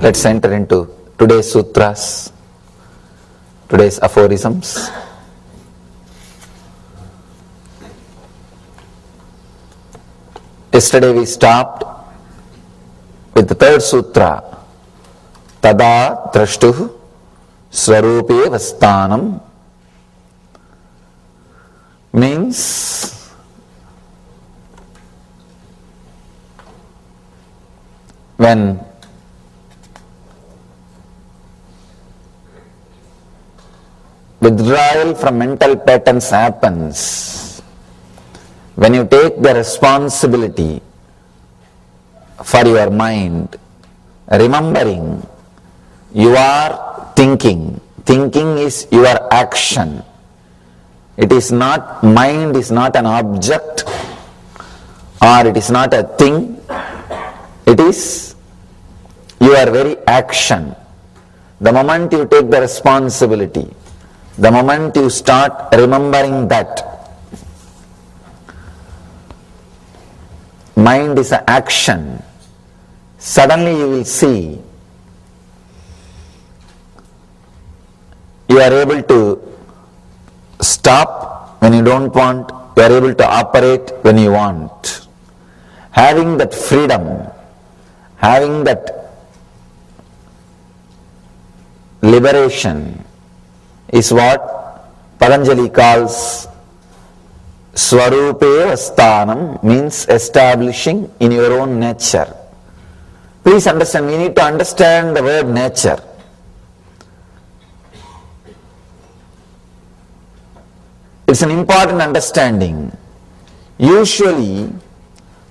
Let's enter into today's sutras, today's aphorisms. Yesterday we stopped with the third sutra, Tada Drashtuh Swarupe Vastanam, means when withdrawal from mental patterns happens, when you take the responsibility for your mind, remembering you are thinking. Thinking is your action. It is not, mind is not an object or it is not a thing. It is your very action. The moment you take the responsibility, the moment you start remembering that mind is an action, suddenly you will see you are able to stop when you don't want, you are able to operate when you want. Having that freedom, having that liberation is what Patanjali calls Swarupe Vastanam, means establishing in your own nature. Please understand, we need to understand the word nature. It's an important understanding. Usually,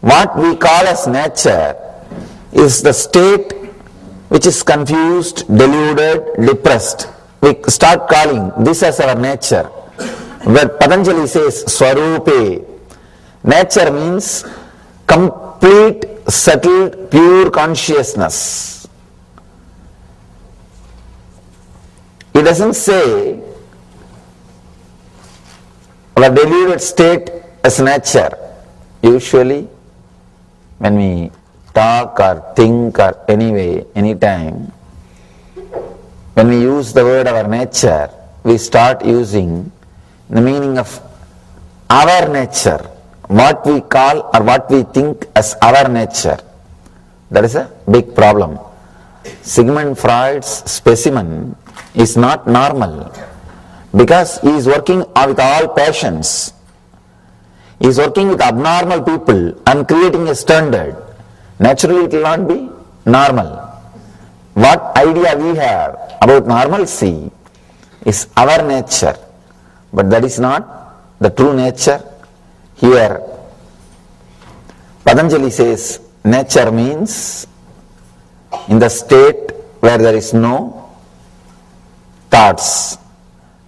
what we call as nature is the state which is confused, deluded, depressed. We start calling this as our nature. Where Patanjali says Swarupe, nature means complete, settled, pure consciousness. It doesn't say our deluded state as nature. Usually, when we talk or think or anyway, anytime, when we use the word our nature, we start using the meaning of our nature, what we call or what we think as our nature. That is a big problem. Sigmund Freud's specimen is not normal because he is working with all passions. He is working with abnormal people and creating a standard. Naturally, it will not be normal. What idea we have about normalcy is our nature, but that is not the true nature. Here, Patanjali says nature means in the state where there is no thoughts.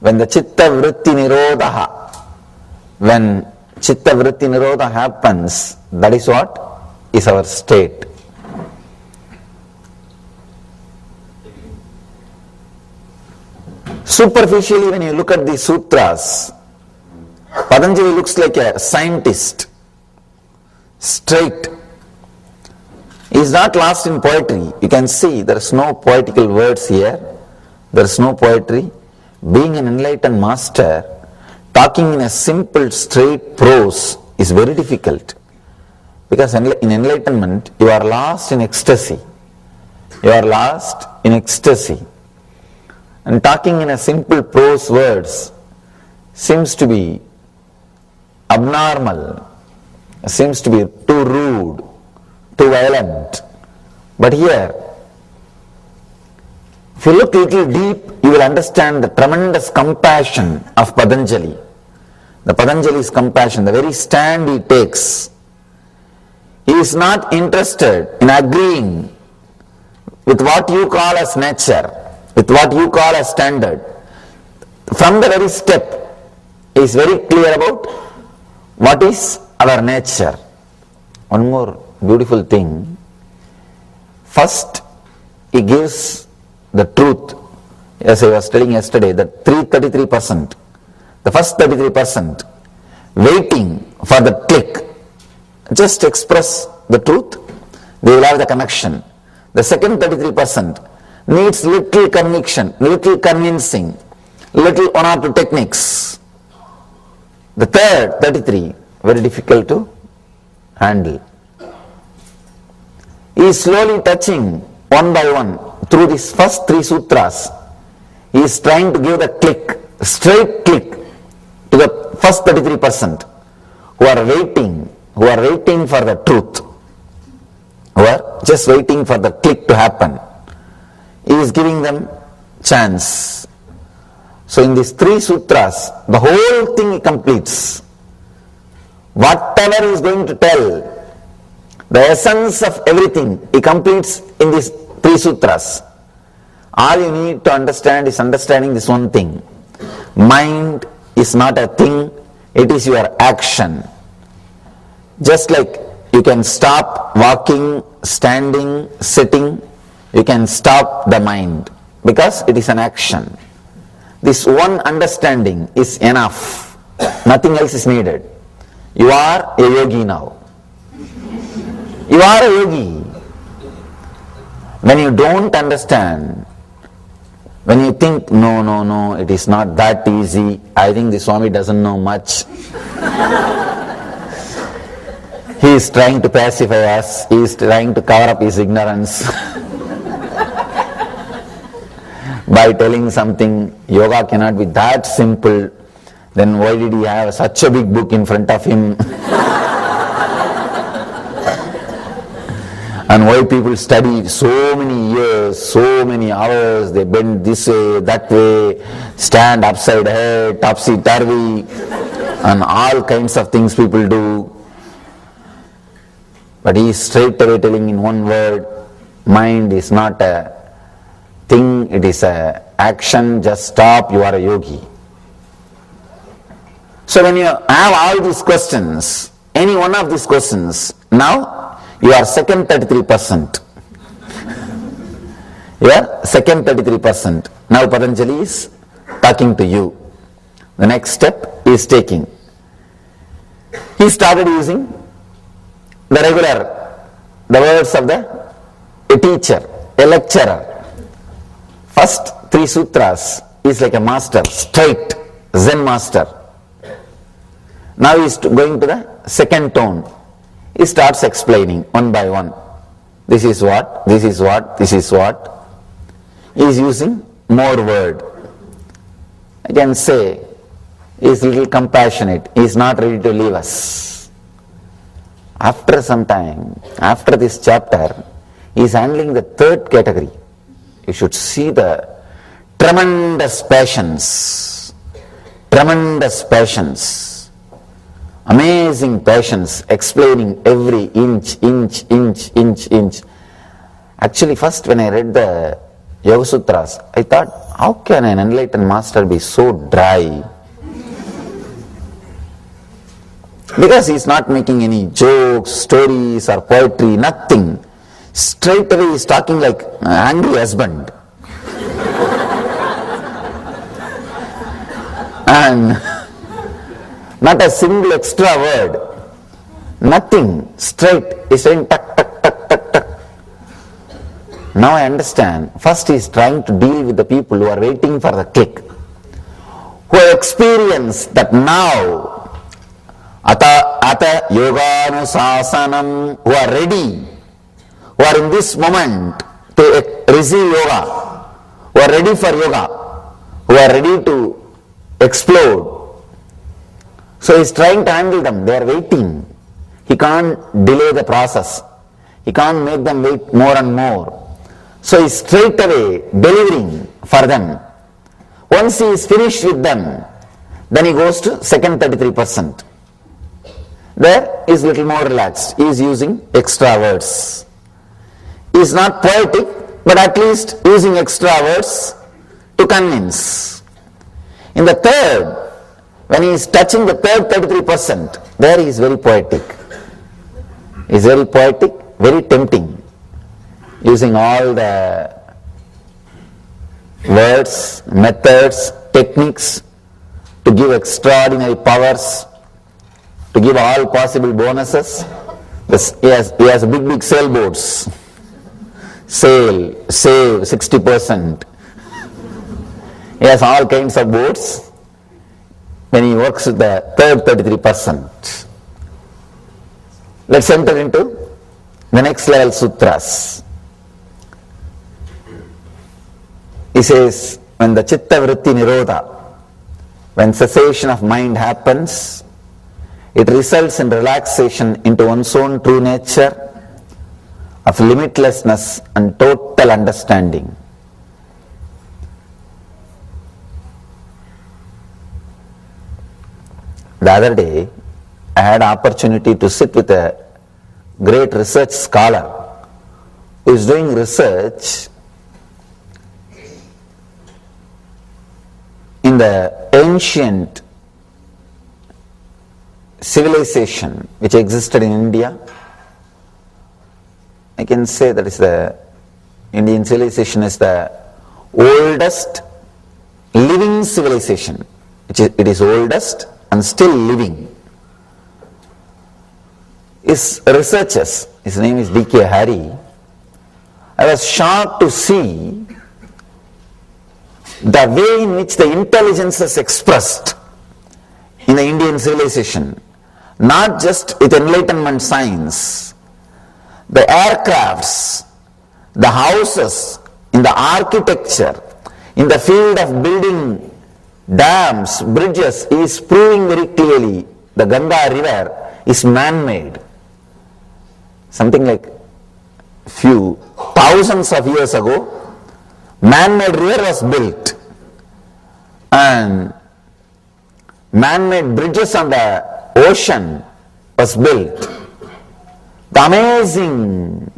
When the chitta vritti nirodha, when chitta vritti nirodha happens, that is what is our state. Superficially, when you look at the sutras, Patanjali looks like a scientist, straight. He is not lost in poetry. You can see there is no poetical words here. There is no poetry. Being an enlightened master, talking in a simple, straight prose is very difficult. Because in enlightenment, you are lost in ecstasy. You are lost in ecstasy. And talking in a simple prose words seems to be abnormal, seems to be too rude, too violent. But here, if you look a little deep, you will understand the tremendous compassion of Patanjali. The Patanjali's compassion, the very stand he takes. He is not interested in agreeing with what you call as nature, with what you call as standard. From the very step, he is very clear about what is our nature. One more beautiful thing. First, he gives the truth. As I was telling yesterday, that 33%, the first 33%, waiting for the click, just express the truth, they will have the connection. The second 33% needs little conviction, little convincing, little one or two techniques. The third 33, very difficult to handle. He is slowly touching one by one through these first 3 sutras. He is trying to give the click, straight click to the first 33% who are waiting for the truth, who are just waiting for the click to happen. He is giving them chance. So in these 3 sutras, the whole thing he completes. Whatever he is going to tell, the essence of everything he completes in these 3 sutras. All you need to understand is understanding this one thing. Mind is not a thing, it is your action. Just like you can stop walking, standing, sitting, you can stop the mind because it is an action. This one understanding is enough. Nothing else is needed. You are a yogi now. You are a yogi. When you don't understand, when you think, no, it is not that easy, I think the Swami doesn't know much. He is trying to pacify us, he is trying to cover up his ignorance by telling something, yoga cannot be that simple, then why did he have such a big book in front of him? And why people study so many years, so many hours, they bend this way, that way, stand upside head, topsy-turvy, and all kinds of things people do. But he is straight away telling in one word, mind is not a thing, it is a action, just stop, you are a yogi. So when you have all these questions, any one of these questions, now you are second 33%. You are second 33%. Now Patanjali is talking to you. The next step he is taking. He started using the words of a teacher, a lecturer. First 3 sutras is like a master, straight, Zen master. Now he is going to the second tone. He starts explaining one by one. This is what, this is what, this is what. He is using more word. I can say he is little compassionate. He is not ready to leave us. After some time, after this chapter, he is handling the third category. You should see the tremendous passions. Tremendous passions. Amazing passions, explaining every inch. Actually, first when I read the Yoga Sutras, I thought, how can an enlightened master be so dry? Because he is not making any jokes, stories or poetry, nothing. Straight away he is talking like an angry husband. And not a single extra word, nothing, straight, he's saying tuck, tuck, tuck, tuck, tuck. Now I understand, first he is trying to deal with the people who are waiting for the click, who have experienced that now, ata yoganusasanam, who are ready, who are in this moment to receive yoga, who are ready for yoga, who are ready to explode. So he is trying to handle them, they are waiting. He can't delay the process. He can't make them wait more and more. So he is straight away delivering for them. Once he is finished with them, then he goes to second 33%. There he is little more relaxed. He is using extra words. He is not poetic, but at least using extra words to convince. In the third, when he is touching the third 33%, there he is very poetic. He is very poetic, very tempting, using all the words, methods, techniques to give extraordinary powers, to give all possible bonuses. He has big sailboats save 60%. He has all kinds of boats. When he works with the third 33%. Let's enter into the next level sutras. He says, when the chitta vritti nirodha, when cessation of mind happens, it results in relaxation into one's own true nature of limitlessness and total understanding. The other day, I had opportunity to sit with a great research scholar who is doing research in the ancient civilization which existed in India. I can say that is the Indian civilization is the oldest living civilization. It is oldest and still living. His researchers, his name is D.K. Hari, I was shocked to see the way in which the intelligence is expressed in the Indian civilization, not just with enlightenment science, the aircrafts, the houses, in the architecture, in the field of building dams, bridges, is proving very clearly the Ganga river is man-made. Something like few thousands of years ago, man-made river was built and man-made bridges on the ocean was built. The amazing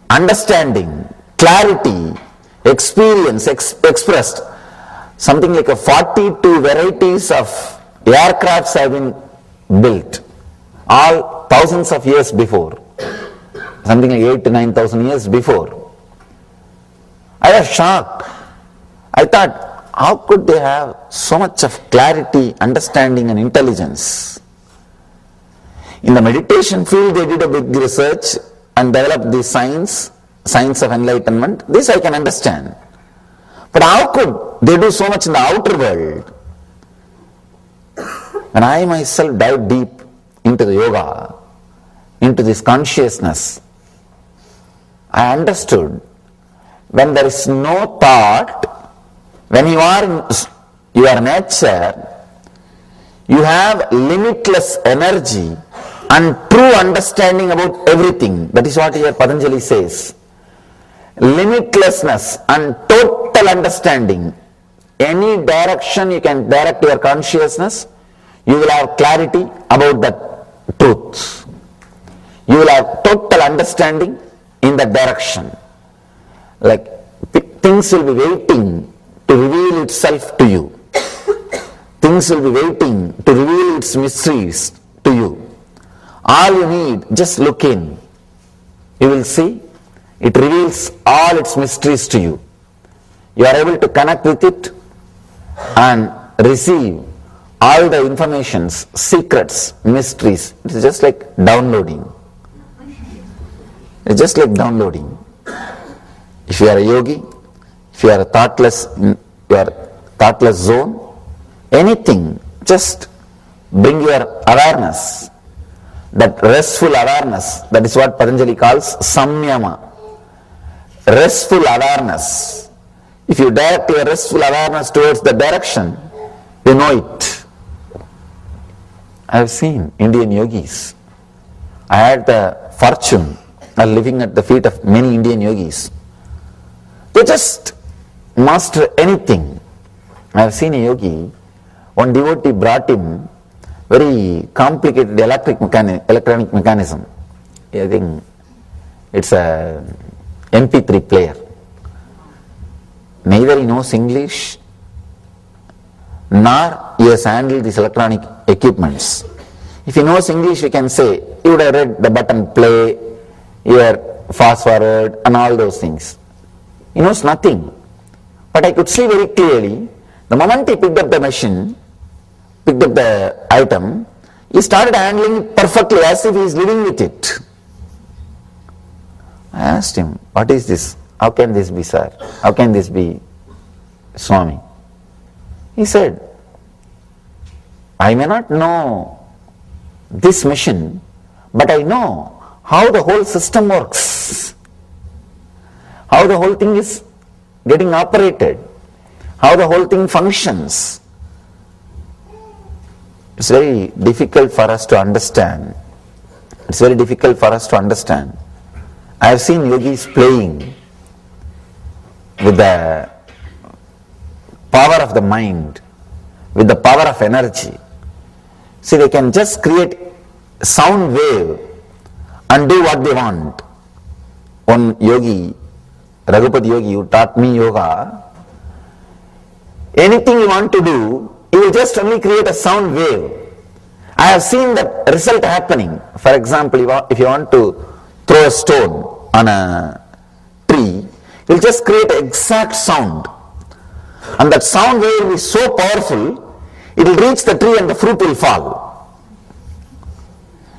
understanding, clarity, experience expressed, something like 42 varieties of aircrafts have been built, all thousands of years before, something like 8,000 to 9,000 years before. I was shocked. I thought, how could they have so much of clarity, understanding and intelligence? In the meditation field, they did a big research and developed the science of enlightenment. This I can understand. But how could they do so much in the outer world? When I myself dive deep into the yoga, into this consciousness, I understood when there is no thought, when you are in your nature, you have limitless energy and true understanding about everything. That is what here Patanjali says. Limitlessness and total understanding. Any direction you can direct your consciousness, you will have clarity about that truth. You will have total understanding in that direction. Like things will be waiting to reveal itself to you. Things will be waiting to reveal its mysteries to you. All you need, just look in. You will see, it reveals all its mysteries to you. You are able to connect with it and receive all the informations, secrets, mysteries. It is just like downloading. It's just like downloading. If you are a yogi, if you are a thoughtless, zone, anything, just bring your awareness, that restful awareness, that is what Patanjali calls samyama, restful awareness. If you direct your restful awareness towards the direction, you know it. I have seen Indian yogis. I had the fortune of living at the feet of many Indian yogis. They just master anything. I have seen a yogi, one devotee brought him very complicated electronic mechanism. I think it's a MP3 player. Neither he knows English, nor he has handled these electronic equipments. If he knows English, we can say, he would have read the button play, here fast forward and all those things. He knows nothing. But I could see very clearly, the moment he picked up the machine, picked up the item, he started handling it perfectly as if he is living with it. I asked him, what is this how can this be, sir? How can this be, Swami? He said, I may not know this mission, but I know how the whole system works, how the whole thing is getting operated, how the whole thing functions. It's very difficult for us to understand. It's very difficult for us to understand. I have seen yogis playing with the power of the mind, with the power of energy. See, they can just create a sound wave and do what they want. One yogi, Raghupati yogi, who taught me yoga, anything you want to do, you will just only create a sound wave. I have seen that result happening. For example, if you want to throw a stone on a tree, you will just create an exact sound. And that sound wave will be so powerful, it will reach the tree and the fruit will fall.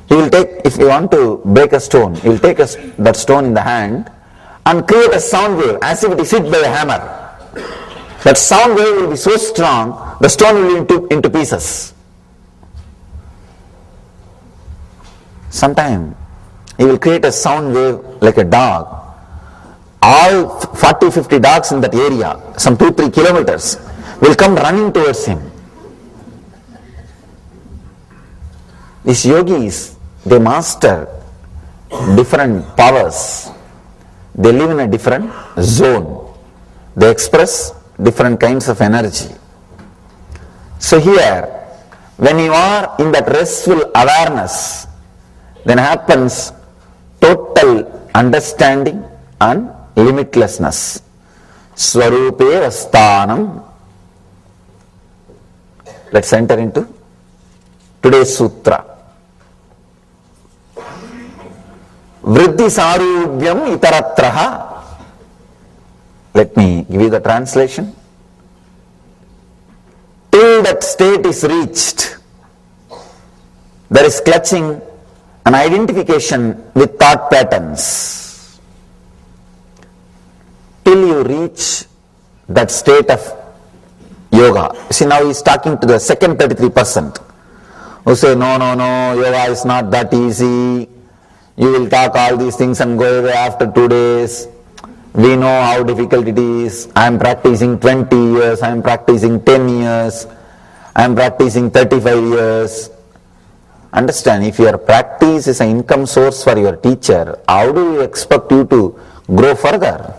You will take, if you want to break a stone, you will take that stone in the hand and create a sound wave as if it is hit by a hammer. That sound wave will be so strong, the stone will be into pieces. Sometime he will create a sound wave like a dog. All 40-50 dogs in that area, some 2-3 kilometers, will come running towards him. These yogis, they master different powers. They live in a different zone. They express different kinds of energy. So here, when you are in that restful awareness, then happens total understanding and limitlessness. Swarupe Vastanam. Let's enter into today's sutra. Vriddhi sarubhyam itaratraha. Let me give you the translation. Till that state is reached, there is clutching an identification with thought patterns. Till you reach that state of yoga. See, now he is talking to the second 33% who say, no, yoga is not that easy. You will talk all these things and go away after 2 days. We know how difficult it is. I am practicing 20 years, I am practicing 10 years, I am practicing 35 years. Understand, if your practice is an income source for your teacher, how do you expect you to grow further?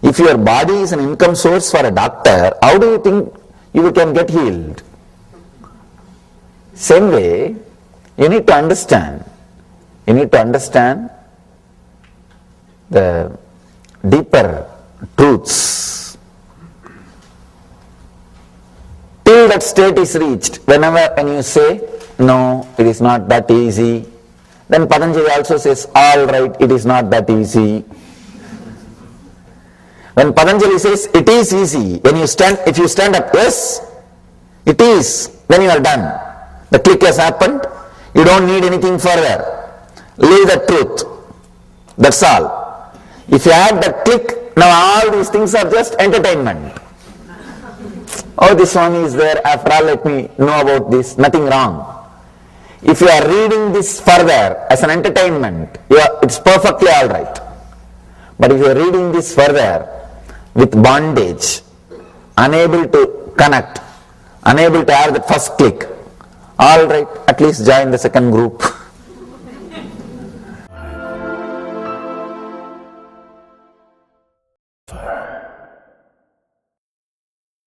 If your body is an income source for a doctor, how do you think you can get healed? Same way, you need to understand. You need to understand the deeper truths. Till that state is reached, when you say, no, it is not that easy, then Patanjali also says, all right, it is not that easy. When Patanjali says, it is easy, if you stand up, yes, it is, then you are done. The click has happened, you don't need anything further. Leave the truth. That's all. If you add that click, now all these things are just entertainment. Oh, this one is there, after all let me know about this, nothing wrong. If you are reading this further as an entertainment, it's perfectly alright. But if you are reading this further with bondage, unable to connect, unable to have the first click, alright, at least join the second group.